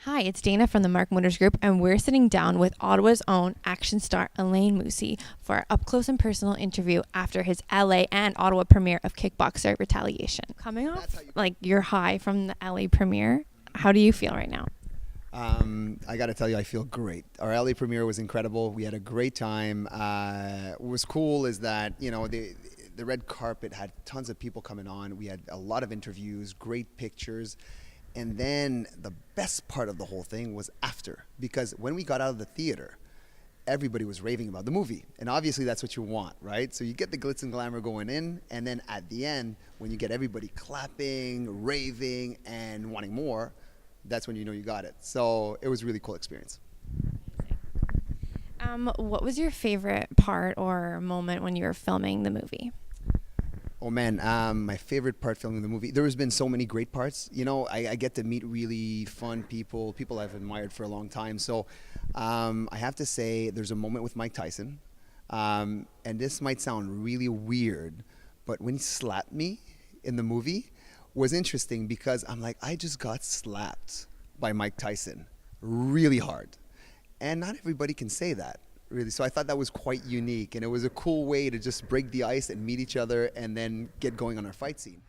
Hi, it's Dana from the Mark Motors Group, and we're sitting down with Ottawa's own action star Alain Moussi for our up close and personal interview after his LA and Ottawa premiere of Kickboxer Retaliation. Coming off like your high from the LA premiere, how do you feel right now? I got to tell you, I feel great. Our LA premiere was incredible. We had a great time. What was cool is that, the red carpet had tons of people coming on. We had a lot of interviews, great pictures. And then the best part of the whole thing was after, because when we got out of the theater, everybody was raving about the movie. And obviously that's what you want, right? So you get the glitz and glamour going in, and then at the end, when you get everybody clapping, raving, and wanting more, that's when you know you got it. So it was a really cool experience. What was your favorite part or moment when you were filming the movie? Oh man, my favorite part filming the movie. There has been so many great parts. I get to meet really fun people I've admired for a long time. So I have to say there's a moment with Mike Tyson. And this might sound really weird, but when he slapped me in the movie was interesting because I'm like, I just got slapped by Mike Tyson really hard. And not everybody can say that. Really, so I thought that was quite unique, and it was a cool way to just break the ice and meet each other and then get going on our fight scene.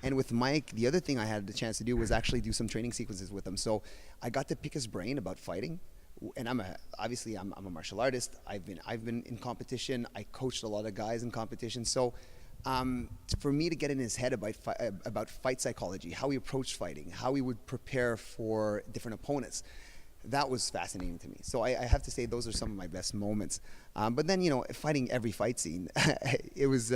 And with Mike, the other thing I had the chance to do was actually do some training sequences with him. So I got to pick his brain about fighting. And I'm a martial artist. I've been in competition. I coached a lot of guys in competition. So for me to get in his head about fight psychology, how he approached fighting, how he would prepare for different opponents, that was fascinating to me. So I have to say those are some of my best moments. But then, fighting every fight scene, it was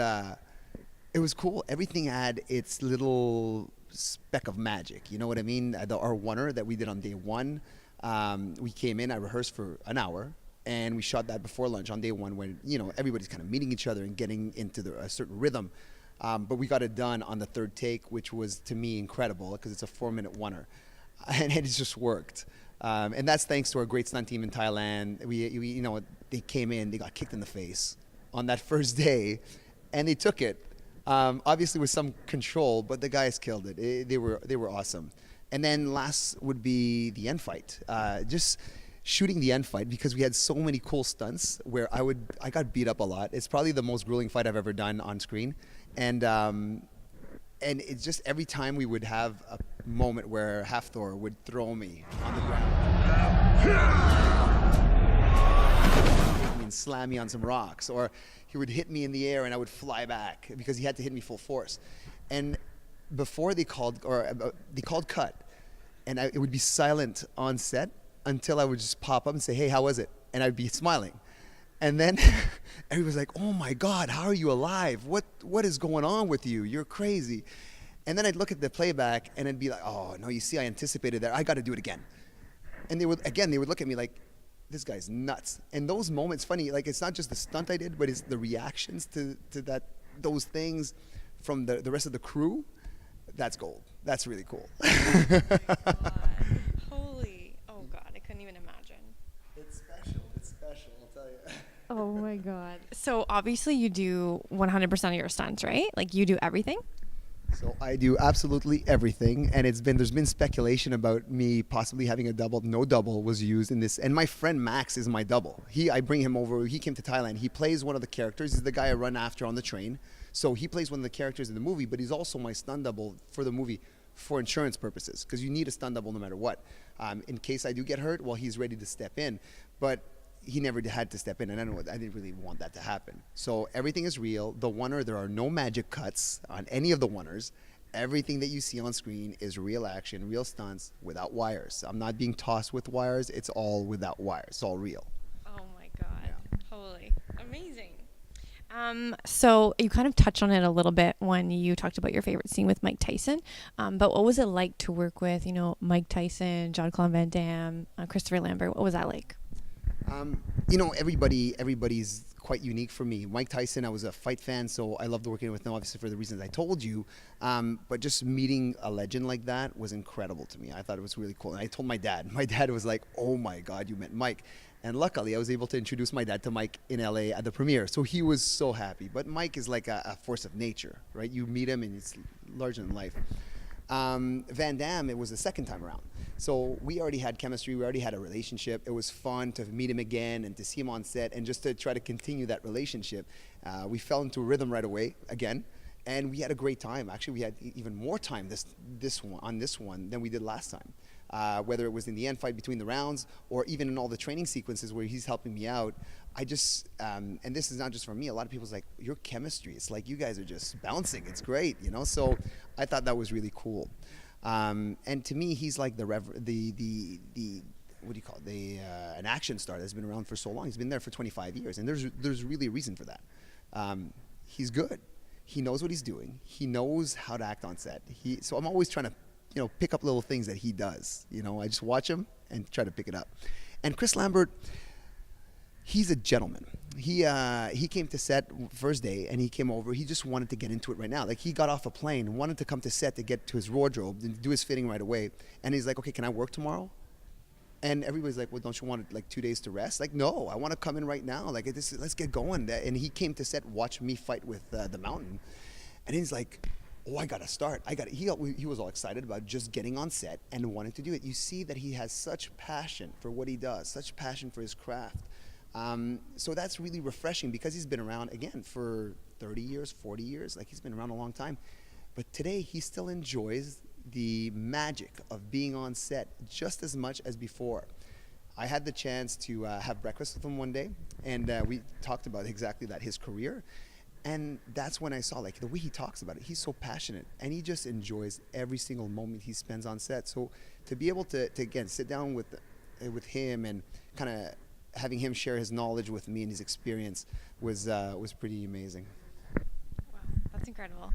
cool. Everything had its little speck of magic. You know what I mean? Our oneer that we did on day one, we came in, I rehearsed for an hour. And we shot that before lunch on day one when, everybody's kind of meeting each other and getting into a certain rhythm. But we got it done on the third take, which was, to me, incredible because it's a 4-minute oneer. And it just worked. And that's thanks to our great stunt team in Thailand. They came in, they got kicked in the face on that first day, and they took it. Obviously with some control, but the guys killed it. They were awesome. And then last would be the end fight. Just shooting the end fight because we had so many cool stunts where I got beat up a lot. It's probably the most grueling fight I've ever done on screen. And it's just every time we would have a moment where Hafthor would throw me on the ground and slam me on some rocks, or he would hit me in the air and I would fly back because he had to hit me full force. And before they called cut, and it would be silent on set until I would just pop up and say, "Hey, how was it?" And I'd be smiling. And then everybody's like, "Oh my God, how are you alive? What is going on with you? You're crazy." And then I'd look at the playback and I'd be like, "Oh no, you see, I anticipated that. I got to do it again." And they would look at me like, "This guy's nuts." And those moments, funny, like it's not just the stunt I did, but it's the reactions to those things from the rest of the crew. That's gold. That's really cool. Oh my God. So obviously you do 100% of your stunts, right? Like you do everything? So I do absolutely everything, and there's been speculation about me possibly having a double. No double was used in this, and my friend Max is my double. I bring him over. He came to Thailand. He plays one of the characters. He's the guy I run after on the train. So he plays one of the characters in the movie, but he's also my stunt double for the movie for insurance purposes, because you need a stunt double no matter what. In case I do get hurt, well, he's ready to step in. But he never had to step in, and I didn't really want that to happen. So everything is real. The oneer, there are no magic cuts on any of the oneers. Everything that you see on screen is real action, real stunts, without wires. I'm not being tossed with wires. It's all without wires. It's all real. Oh my God. Yeah. Holy. Amazing. So you kind of touched on it a little bit when you talked about your favorite scene with Mike Tyson. But what was it like to work with, Mike Tyson, Jean-Claude Van Damme, Christopher Lambert? What was that like? Everybody's quite unique for me. Mike Tyson, I was a fight fan, so I loved working with him, obviously for the reasons I told you. But just meeting a legend like that was incredible to me. I thought it was really cool. And I told my dad. My dad was like, "Oh my God, you met Mike." And luckily, I was able to introduce my dad to Mike in LA at the premiere. So he was so happy. But Mike is like a force of nature, right? You meet him and it's larger than life. Van Damme, it was the second time around. So we already had chemistry. We already had a relationship. It was fun to meet him again and to see him on set and just to try to continue that relationship. We fell into a rhythm right away again. And we had a great time. Actually, we had even more time on this one than we did last time. Whether it was in the end fight between the rounds or even in all the training sequences where he's helping me out. I just, and this is not just for me, a lot of people's like, your chemistry, it's like you guys are just bouncing, it's great, you know? So I thought that was really cool. And to me, he's like what do you call it, an action star that's been around for so long. He's been there for 25 years, and there's really a reason for that. He's good. He knows what he's doing. He knows how to act on set. So I'm always trying to pick up little things that he does. I just watch him and try to pick it up. And Chris Lambert, he's a gentleman. He came to set first day and he came over. He just wanted to get into it right now. Like he got off a plane, wanted to come to set to get to his wardrobe and do his fitting right away. And he's like, okay, can I work tomorrow? And everybody's like, well, don't you want like 2 days to rest? Like, no, I want to come in right now. Like, let's get going. And he came to set, watch me fight with the Mountain. And he's like, oh, I got to start. He was all excited about just getting on set and wanting to do it. You see that he has such passion for what he does, such passion for his craft. So that's really refreshing because he's been around, again, for 30 years, 40 years. Like, he's been around a long time. But today, he still enjoys the magic of being on set just as much as before. I had the chance to have breakfast with him one day, and we talked about exactly that, his career. And that's when I saw, like, the way he talks about it. He's so passionate, and he just enjoys every single moment he spends on set. So to be able to again, sit down with him and kind of having him share his knowledge with me and his experience was pretty amazing. Wow, that's incredible.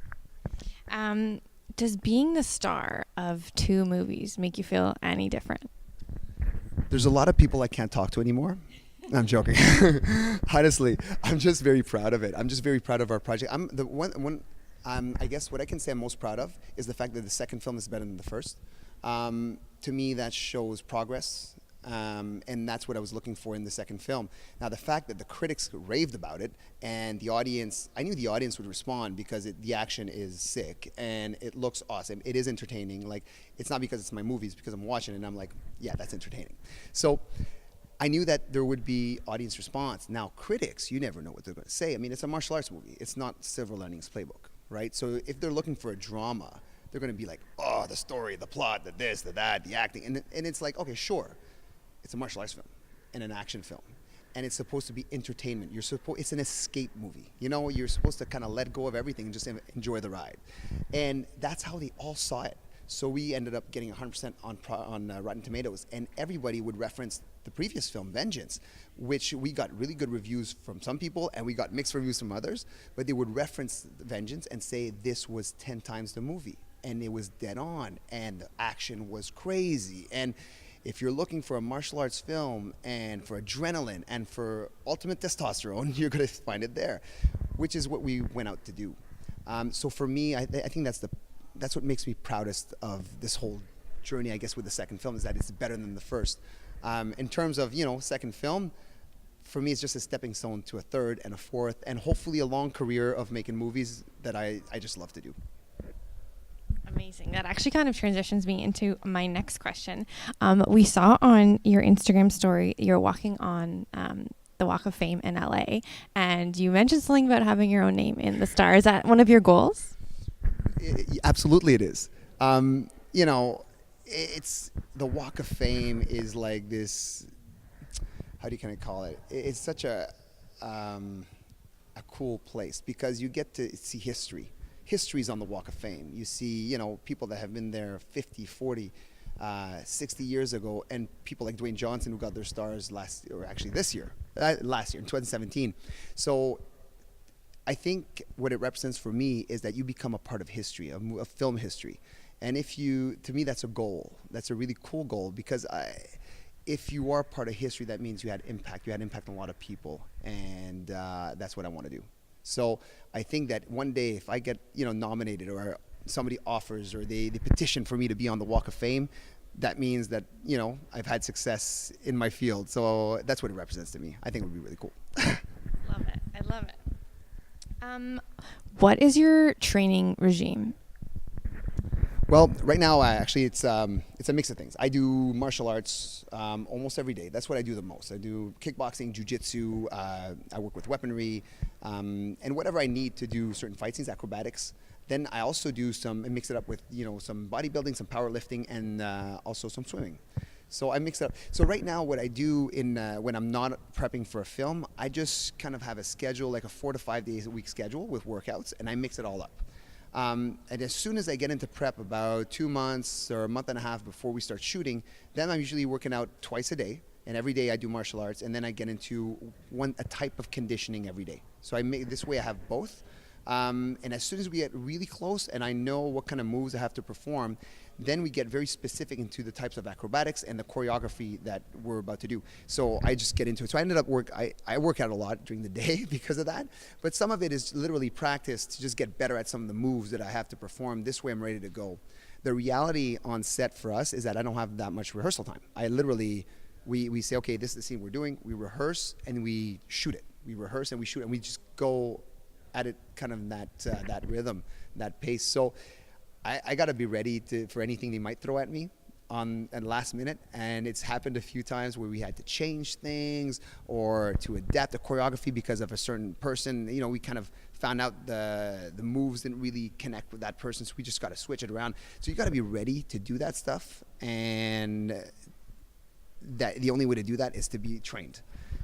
Does being the star of 2 movies make you feel any different? There's a lot of people I can't talk to anymore. I'm joking. Honestly, I'm just very proud of it. I'm just very proud of our project. I guess what I can say I'm most proud of is the fact that the second film is better than the first. To me, that shows progress. And that's what I was looking for in the second film. Now, the fact that the critics raved about it and the audience, I knew the audience would respond because the action is sick and it looks awesome. It is entertaining. Like, it's not because it's my movies, because I'm watching it and I'm like, yeah, that's entertaining. So I knew that there would be audience response. Now, critics, you never know what they're going to say. I mean, it's a martial arts movie. It's not Silver Linings Playbook, right? So if they're looking for a drama, they're going to be like, oh, the story, the plot, the this, the that, the acting. And it's like, okay, sure. It's a martial arts film and an action film, and it's supposed to be entertainment. It's an escape movie. You're supposed to kind of let go of everything and just enjoy the ride. And that's how they all saw it. So we ended up getting 100% on Rotten Tomatoes, and everybody would reference the previous film, Vengeance, which we got really good reviews from some people, and we got mixed reviews from others. But they would reference Vengeance and say this was 10 times the movie, and it was dead on, and the action was crazy. And if you're looking for a martial arts film and for adrenaline and for ultimate testosterone, you're going to find it there, which is what we went out to do. So for me, I think that's what makes me proudest of this whole journey, I guess, with the second film, is that it's better than the first. In terms of, second film, for me, it's just a stepping stone to a third and a fourth, and hopefully a long career of making movies that I just love to do. Amazing. That actually kind of transitions me into my next question. We saw on your Instagram story you're walking on the Walk of Fame in LA, and you mentioned something about having your own name in the star. Is that one of your goals? Absolutely, it is. It's the Walk of Fame is like this. How can I call it? It's such a cool place because you get to see history. History's on the Walk of Fame. You see, people that have been there 50, 40, 60 years ago, and people like Dwayne Johnson who got their stars last year in 2017. So I think what it represents for me is that you become a part of history, of film history. And to me, that's a goal. That's a really cool goal because if you are part of history, that means you had impact. You had impact on a lot of people, and that's what I want to do. So I think that one day if I get nominated or somebody offers or they petition for me to be on the Walk of Fame, that means that, I've had success in my field. So that's what it represents to me. I think it would be really cool. Love it. I love it. What is your training regime? Well, right now, actually, it's a mix of things. I do martial arts almost every day. That's what I do the most. I do kickboxing, jiu-jitsu. I work with weaponry, and whatever I need to do certain fight scenes, acrobatics. Then I also do I mix it up with some bodybuilding, some powerlifting, and also some swimming. So I mix it up. So right now, what I do when I'm not prepping for a film, I just kind of have a schedule, like a 4 to 5 days a week schedule with workouts, and I mix it all up. And as soon as I get into prep, about 2 months or a month and a half before we start shooting, then I'm usually working out twice a day, and every day I do martial arts, and then I get into a type of conditioning every day. So this way I have both. And as soon as we get really close and I know what kind of moves I have to perform, then we get very specific into the types of acrobatics and the choreography that we're about to do. So I just get into it. So I ended up I work out a lot during the day because of that. But some of it is literally practice to just get better at some of the moves that I have to perform. This way I'm ready to go. The reality on set for us is that I don't have that much rehearsal time. I literally, we say, okay, this is the scene we're doing. We rehearse and we shoot it. We rehearse and we shoot, and we just go at it kind of that rhythm, that pace. So I got to be ready for anything they might throw at me at last minute. And it's happened a few times where we had to change things or to adapt the choreography because of a certain person. We kind of found out the moves didn't really connect with that person, so we just got to switch it around. So you got to be ready to do that stuff, and that the only way to do that is to be trained.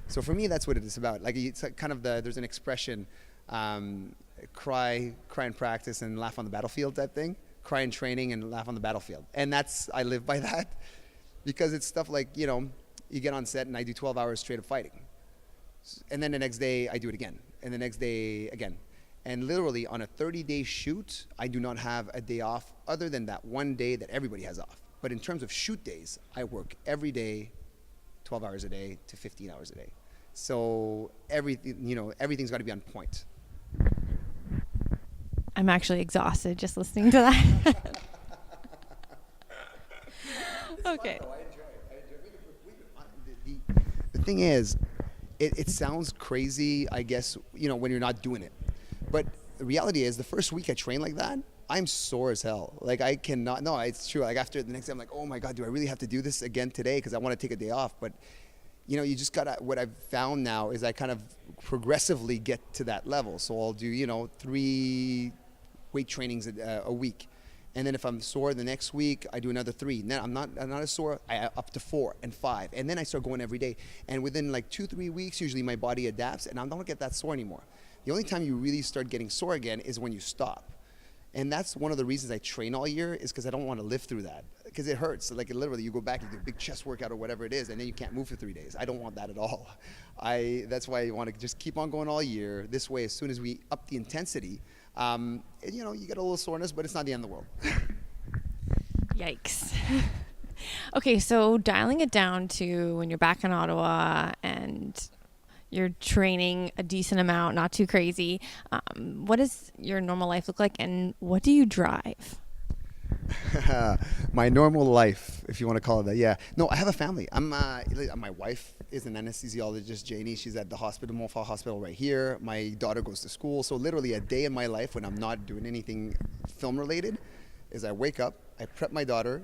So for me, that's what it is about. Like, it's like kind of there's an expression, cry in practice and laugh on the battlefield type thing. Cry in training and laugh on the battlefield. And I live by that, because it's stuff like, you get on set and I do 12 hours straight of fighting. And then the next day I do it again. And the next day again. And literally on a 30-day shoot, I do not have a day off other than that one day that everybody has off. But in terms of shoot days, I work every day, 12 hours a day to 15 hours a day. So everything's got to be on point. I'm actually exhausted just listening to that. Okay. The thing is, it sounds crazy, I guess, when you're not doing it. But the reality is, the first week I train like that, I'm sore as hell. Like, I cannot, no, it's true. Like, after the next day, I'm like, oh my God, do I really have to do this again today? Because I want to take a day off. But, you just gotta, what I've found now is I kind of progressively get to that level. So I'll do, 3 weight trainings a week. And then if I'm sore the next week, I do another 3. And then I'm not as sore, I up to 4 and 5. And then I start going every day. And within like 2-3 weeks, usually my body adapts and I don't get that sore anymore. The only time you really start getting sore again is when you stop. And that's one of the reasons I train all year, is because I don't want to live through that, because it hurts. Like, literally, you go back, you do a big chest workout or whatever it is, and then you can't move for 3 days. I don't want that at all. That's why I want to just keep on going all year. This way, as soon as we up the intensity, you get a little soreness, but it's not the end of the world. Yikes. Okay, so dialing it down to when you're back in Ottawa and you're training a decent amount, not too crazy. What does your normal life look like, and what do you drive? My normal life, if you want to call it that. Yeah. No, I have a family. My wife is an anesthesiologist, Janie. She's at the hospital, Montfort Hospital right here. My daughter goes to school. So literally a day in my life when I'm not doing anything film related is I wake up, I prep my daughter,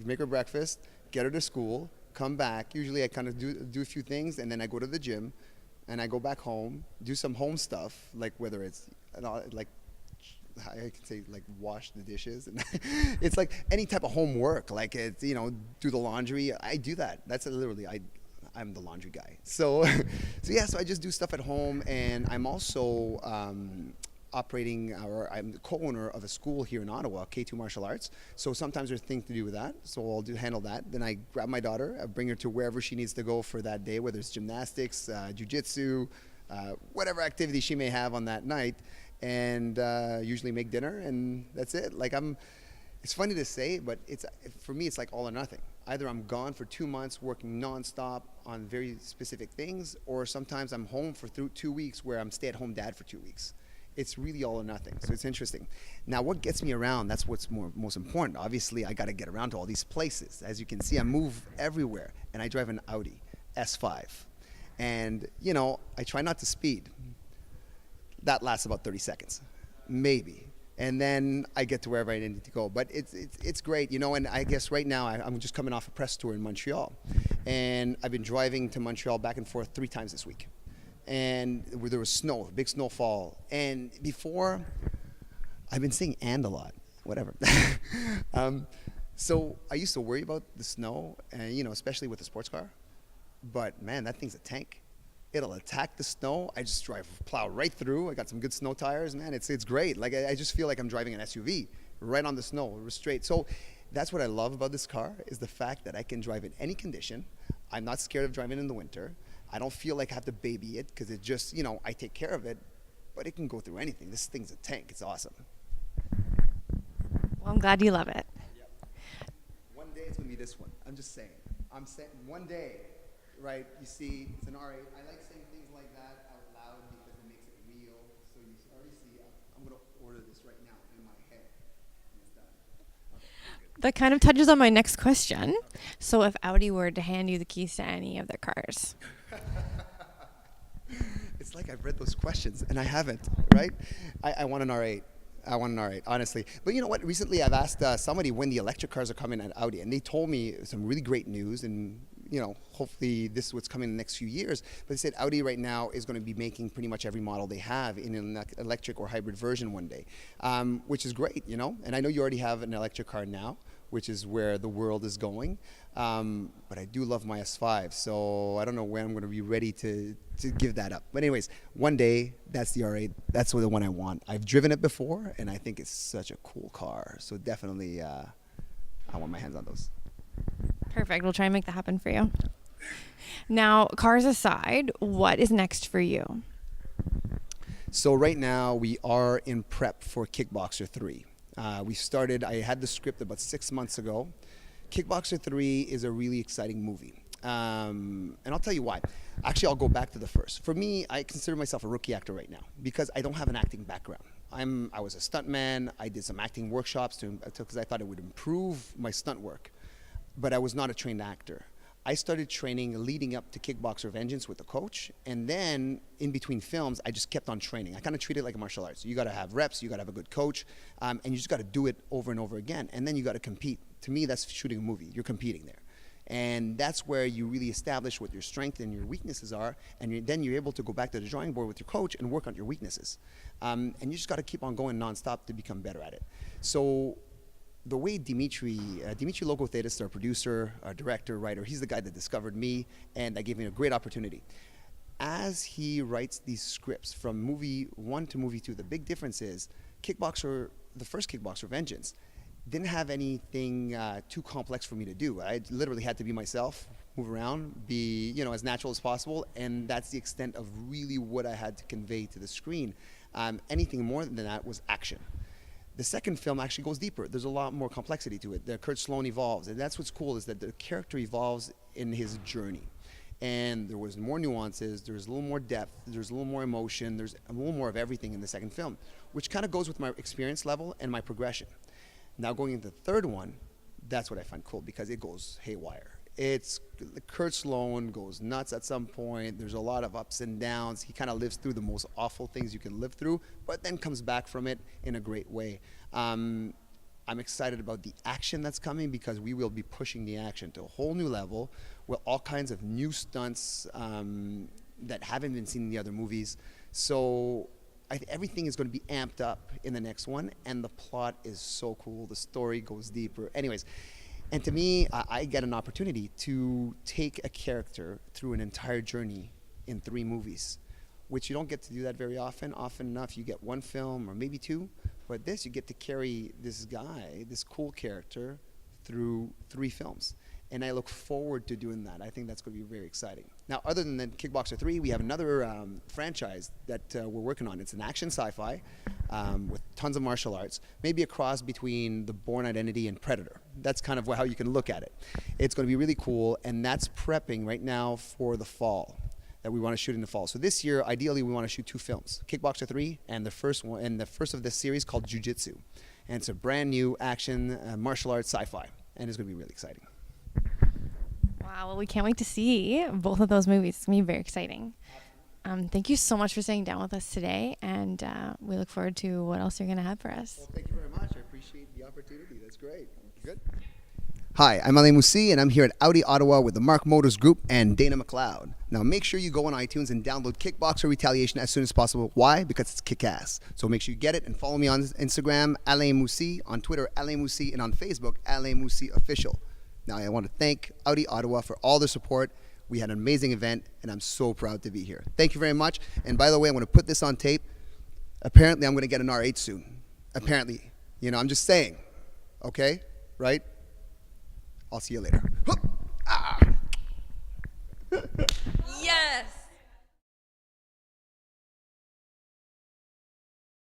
make her breakfast, get her to school, come back. Usually I kind of do a few things, and then I go to the gym. And I go back home, do some home stuff, like whether it's, like, I can say, like, wash the dishes. And it's like any type of homework, like, it's, do the laundry. I do that. That's literally, I'm the laundry guy. So I just do stuff at home. And I'm also I'm the co-owner of a school here in Ottawa, K2 Martial Arts. So sometimes there's things to do with that. So I'll handle that. Then I grab my daughter, I bring her to wherever she needs to go for that day, whether it's gymnastics, jiu-jitsu, whatever activity she may have on that night, and usually make dinner, and that's it. Like, it's funny to say, but for me, it's like all or nothing. Either I'm gone for 2 months working nonstop on very specific things, or sometimes I'm home for 2 weeks where I'm stay-at-home dad for 2 weeks. It's really all or nothing. So it's interesting. Now, what gets me around, that's what's most important. Obviously, I got to get around to all these places. As you can see, I move everywhere, and I drive an Audi S5. And, I try not to speed. That lasts about 30 seconds, maybe. And then I get to wherever I need to go. But it's great, and I guess right now I'm just coming off a press tour in Montreal. And I've been driving to Montreal back and forth 3 times this week. And where there was snow, big snowfall. And before, I've been saying "and" a lot, whatever. So I used to worry about the snow, and especially with a sports car. But man, that thing's a tank. It'll attack the snow. I just plow right through. I got some good snow tires, man. It's great. Like I just feel like I'm driving an SUV right on the snow, straight. So that's what I love about this car, is the fact that I can drive in any condition. I'm not scared of driving in the winter. I don't feel like I have to baby it, because it just, I take care of it, but it can go through anything. This thing's a tank. It's awesome. Well, I'm glad you love it. Yep. One day it's going to be this one. I'm just saying. I'm saying one day, right? You see, it's an R8. I like saying things like that out loud because it makes it real. So you already see, I'm going to order this right now in my head. And it's done. Okay, good. That kind of touches on my next question. So if Audi were to hand you the keys to any of their cars, It's like I've read those questions and I haven't, right? I want an R8. I want an R8, honestly. But you know what? Recently I've asked somebody when the electric cars are coming at Audi, and they told me some really great news, and hopefully this is what's coming in the next few years. But they said Audi right now is going to be making pretty much every model they have in an electric or hybrid version one day, which is great, And I know you already have an electric car now, which is where the world is going. But I do love my S5, so I don't know when I'm going to be ready to give that up. But anyways, one day, that's the R8. That's the one I want. I've driven it before, and I think it's such a cool car. So definitely, I want my hands on those. perfect. We'll try and make that happen for you. Now, cars aside, what is next for you? So right now, we are in prep for Kickboxer 3. I had the script about 6 months ago. Kickboxer 3 is a really exciting movie. And I'll tell you why. Actually, I'll go back to the first. For me, I consider myself a rookie actor right now because I don't have an acting background. I was a stuntman. I did some acting workshops because I thought it would improve my stunt work. But I was not a trained actor. I started training leading up to Kickboxer Vengeance with a coach, and then in between films, I just kept on training. I kind of treat it like a martial arts. You got to have reps, you got to have a good coach, and you just got to do it over and over again, and then you got to compete. To me, that's shooting a movie. You're competing there. And that's where you really establish what your strengths and your weaknesses are, and then you're able to go back to the drawing board with your coach and work on your weaknesses. And you just got to keep on going nonstop to become better at it. So the way Dimitri Logothetis, our producer, our director, writer, he's the guy that discovered me, and that gave me a great opportunity. As he writes these scripts from movie 1 to movie 2, the big difference is the first Kickboxer Vengeance didn't have anything too complex for me to do. I literally had to be myself, move around, be as natural as possible, and that's the extent of really what I had to convey to the screen. Anything more than that was action. The second film actually goes deeper. There's a lot more complexity to it. Kurt Sloan evolves, and that's what's cool, is that the character evolves in his journey. And there was more nuances, there's a little more depth, there's a little more emotion, there's a little more of everything in the second film, which kind of goes with my experience level and my progression. Now going into the third one, that's what I find cool, because it goes haywire. Kurt Sloan goes nuts at some point. There's a lot of ups and downs. He kind of lives through the most awful things you can live through, but then comes back from it in a great way. I'm excited about the action that's coming, because we will be pushing the action to a whole new level with all kinds of new stunts that haven't been seen in the other movies. So everything is going to be amped up in the next one, and the plot is so cool. The story goes deeper. Anyways, and to me, I get an opportunity to take a character through an entire journey in 3 movies, which you don't get to do that very often. Often enough, you get 1 film or maybe 2, but this, you get to carry this guy, this cool character, through 3 films. And I look forward to doing that. I think that's going to be very exciting. Now, other than Kickboxer 3, we have another franchise that we're working on. It's an action sci-fi with tons of martial arts, maybe a cross between The Bourne Identity and Predator. That's kind of how you can look at it. It's going to be really cool, and that's prepping right now for the fall. that we want to shoot in the fall. So this year, ideally, we want to shoot 2 films: Kickboxer 3 and the first of this series called Jiu-Jitsu. And it's a brand new action, martial arts, sci-fi, and it's going to be really exciting. Wow, well, we can't wait to see both of those movies. It's going to be very exciting. Thank you so much for sitting down with us today, and we look forward to what else you're going to have for us. Well, thank you very much. I appreciate the opportunity. That's great. Good. Hi, I'm Alain Moussi, and I'm here at Audi Ottawa with the Mark Motors Group and Dana McLeod. Now, make sure you go on iTunes and download Kickboxer Retaliation as soon as possible. Why? Because it's kick-ass. So make sure you get it and follow me on Instagram, Alain Moussi, on Twitter, Alain Moussi, and on Facebook, Alain Moussi Official. Now, I want to thank Audi Ottawa for all their support. We had an amazing event, and I'm so proud to be here. Thank you very much. And by the way, I'm going to put this on tape. Apparently, I'm going to get an R8 soon. Apparently. I'm just saying. Okay? Right? I'll see you later.